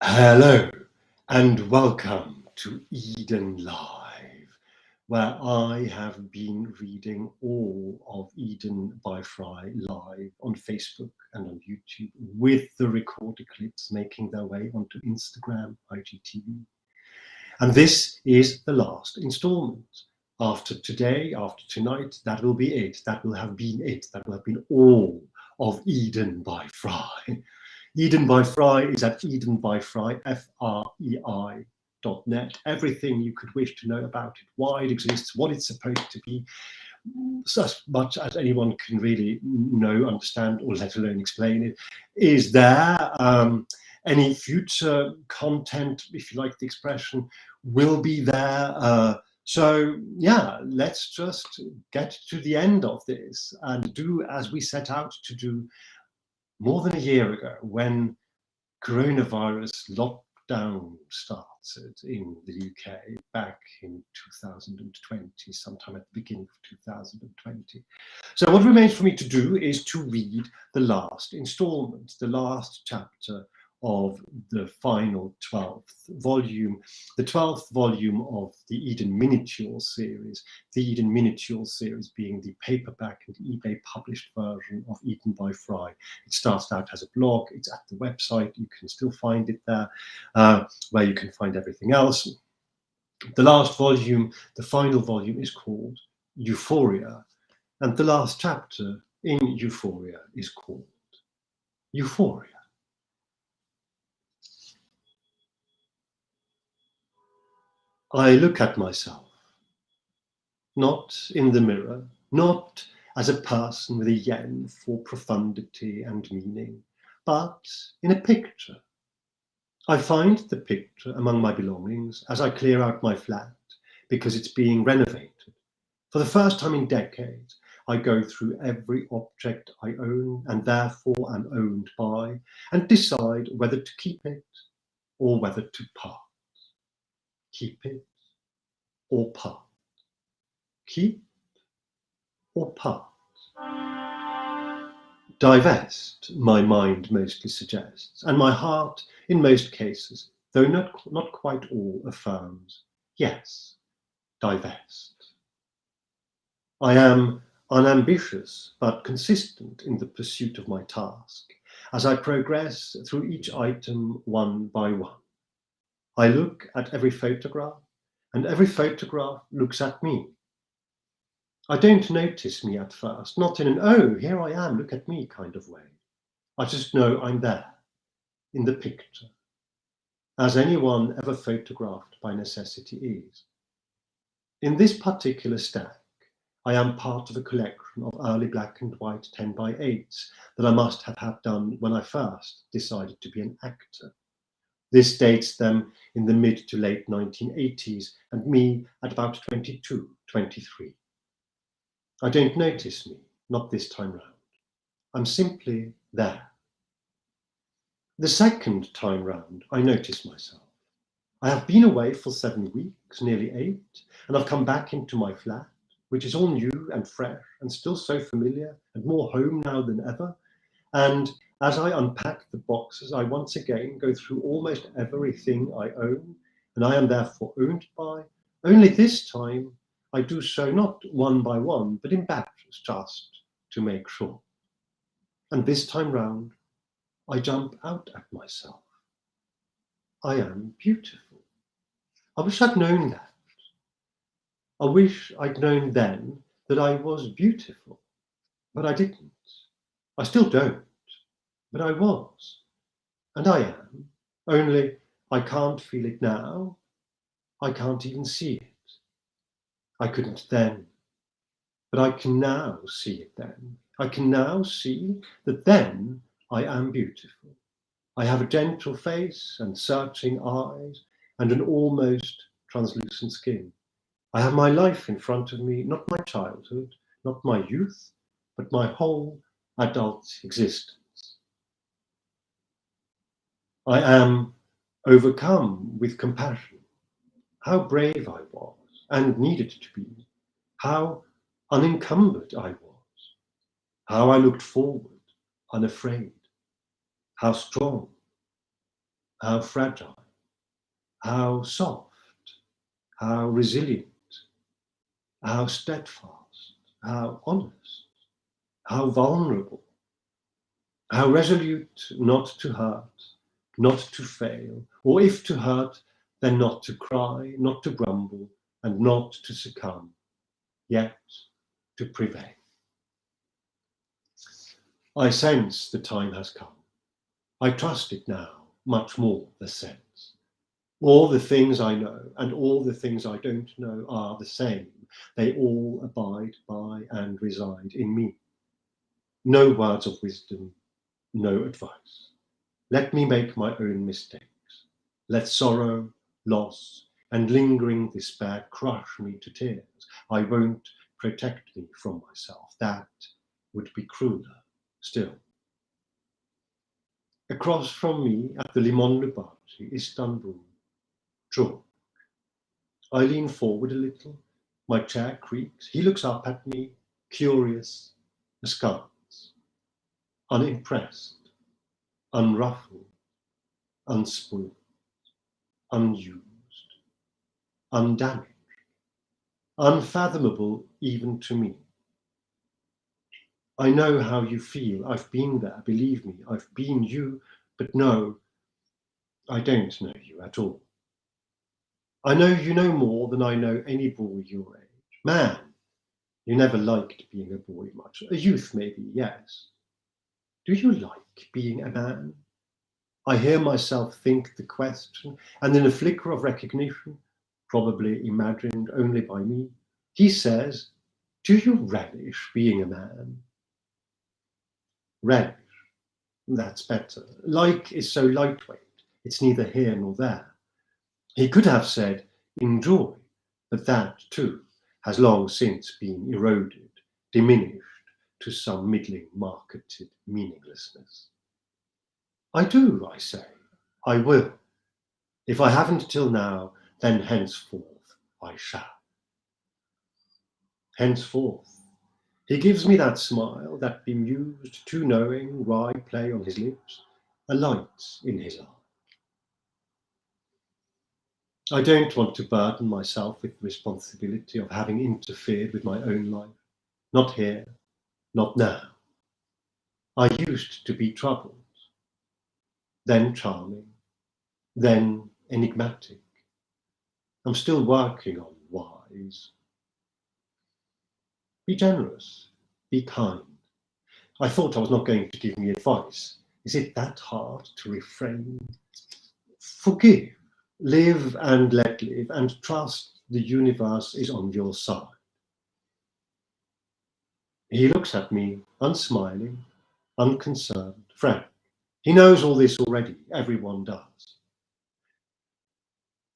Hello and welcome to Eden Live, where I have been reading all of Eden by FREI live on Facebook and on YouTube, with the recorded clips making their way onto Instagram, IGTV. And this is the last installment. After today, after tonight, that will be it. That will have been it. That will have been all of Eden by FREI. Eden by FREI is at Eden by FREI, FREI.net. Everything you could wish to know about it, why it exists, what it's supposed to be, as much as anyone can really know, understand, or let alone explain it, is there. Any future content, if you like the expression, will be there. So yeah, let's just get to the end of this and do as we set out to do more than a year ago, when coronavirus lockdown started in the UK back in 2020, sometime at the beginning of 2020. So what remains for me to do is to read the last installment, the last chapter of the final 12th volume, the 12th volume of the Eden Miniature series, the Eden Miniature series being the paperback and eBay published version of Eden by FREI. It starts out as a blog, it's at the website, you can still find it there, where you can find everything else. The last volume, the final volume, is called Euphoria, and the last chapter in Euphoria is called Euphoria. I look at myself, not in the mirror, not as a person with a yen for profundity and meaning, but in a picture. I find the picture among my belongings as I clear out my flat, because it's being renovated. For the first time in decades, I go through every object I own and therefore am owned by, and decide whether to keep it or whether to part. Keep it or part. Keep or part. Divest, my mind mostly suggests, and my heart, in most cases, though not quite all, affirms, yes, divest. I am unambitious but consistent in the pursuit of my task, as I progress through each item one by one. I look at every photograph, and every photograph looks at me. I don't notice me at first, not in an "oh, here I am, look at me" kind of way. I just know I'm there, in the picture, as anyone ever photographed by necessity is. In this particular stack, I am part of a collection of early black and white 10 by 8s that I must have had done when I first decided to be an actor. This dates them in the mid to late 1980s, and me at about 22, 23. I don't notice me, not this time round. I'm simply there. The second time round, I notice myself. I have been away for 7 weeks, nearly 8, and I've come back into my flat, which is all new and fresh and still so familiar and more home now than ever. And as I unpack the boxes, I once again go through almost everything I own, and I am therefore owned by. Only this time, I do so not one by one, but in batches, just to make sure. And this time round, I jump out at myself. I am beautiful. I wish I'd known that. I wish I'd known then that I was beautiful, but I didn't. I still don't, but I was, and I am, only I can't feel it now. I can't even see it. I couldn't then, but I can now see it then. I can now see that then I am beautiful. I have a gentle face and searching eyes and an almost translucent skin. I have my life in front of me, not my childhood, not my youth, but my whole adult existence. I am overcome with compassion. How brave I was and needed to be. How unencumbered I was. How I looked forward, unafraid. How strong. how fragile, how soft, how resilient, how steadfast, how honest, how vulnerable, how resolute not to hurt, not to fail, or if to hurt, then not to cry, not to grumble, and not to succumb, yet to prevail. I sense the time has come. I trust it now, much more the sense. All the things I know and all the things I don't know are the same. They all abide by and reside in me. No words of wisdom, no advice. Let me make my own mistakes. Let sorrow, loss, and lingering despair crush me to tears. I won't protect me from myself. That would be crueler still. Across from me at the Limon Lubati, Istanbul, drawn. I lean forward a little. My chair creaks. He looks up at me, curious, askance, unimpressed, unruffled, unspoiled, unused, undamaged, unfathomable even to me. I know how you feel. I've been there, believe me. I've been you, but no, I don't know you at all. I know you no more than I know any boy your age. Man, you never liked being a boy much. A youth, maybe, yes. Do you like being a man? I hear myself think the question, and in a flicker of recognition, probably imagined only by me, he says, do you relish being a man? Relish, that's better. Like is so lightweight, it's neither here nor there. He could have said, enjoy, but that, too, has long since been eroded, diminished to some middling marketed meaninglessness. I do, I say. I will. If I haven't till now, then henceforth I shall. Henceforth. He gives me that smile, that bemused, too knowing, wry play on his lips, a light in his eye. I don't want to burden myself with the responsibility of having interfered with my own life. Not here, not now. I used to be troubled, then charming, then enigmatic. I'm still working on wise. Be generous, be kind. I thought I was not going to give me advice. Is it that hard to refrain? Forgive, live and let live, and trust the universe is on your side. He looks at me, unsmiling, unconcerned, frank. He knows all this already, everyone does.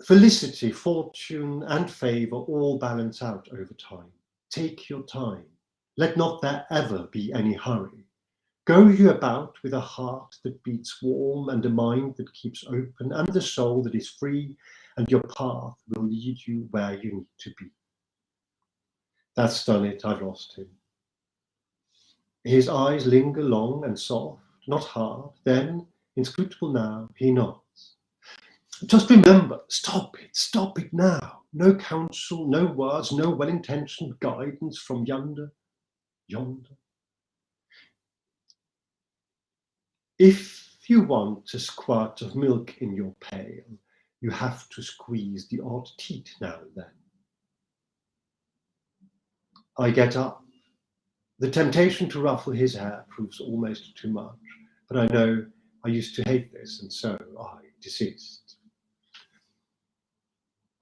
Felicity, fortune, and favour all balance out over time. Take your time. Let not there ever be any hurry. Go you about with a heart that beats warm and a mind that keeps open and a soul that is free, and your path will lead you where you need to be. That's done it, I've lost him. His eyes linger long and soft, not hard, then, inscrutable now, he nods. Just remember, stop it now. No counsel, no words, no well-intentioned guidance from yonder. If you want a squirt of milk in your pail, you have to squeeze the odd teat now and then. I get up. The temptation to ruffle his hair proves almost too much, but I know I used to hate this, and so I desist.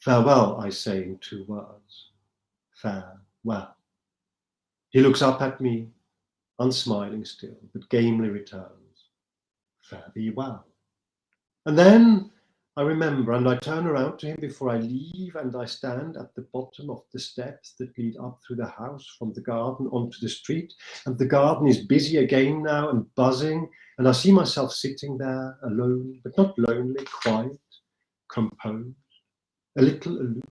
Farewell, I say in 2 words. Farewell. He looks up at me, unsmiling still, but gamely returns. Fare thee well. And then I remember, and I turn around to him before I leave, and I stand at the bottom of the steps that lead up through the house from the garden onto the street, and the garden is busy again now and buzzing, and I see myself sitting there alone, but not lonely, quiet, composed, a little aloof,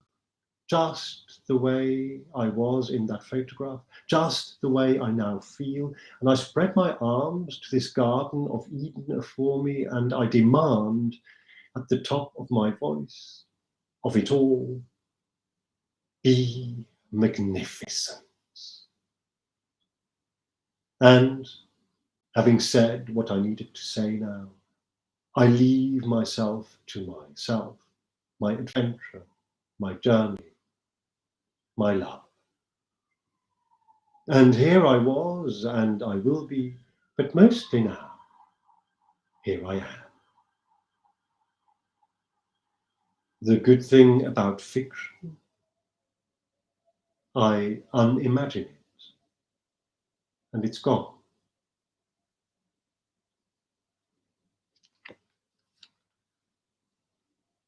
just the way I was in that photograph, just the way I now feel, and I spread my arms to this garden of Eden afore me, and I demand, at the top of my voice, of it all, be magnificent. And having said what I needed to say now, I leave myself to myself, my adventure, my journey, my love. And here I was, and I will be, but mostly now, here I am. The good thing about fiction, I unimagine it, and it's gone.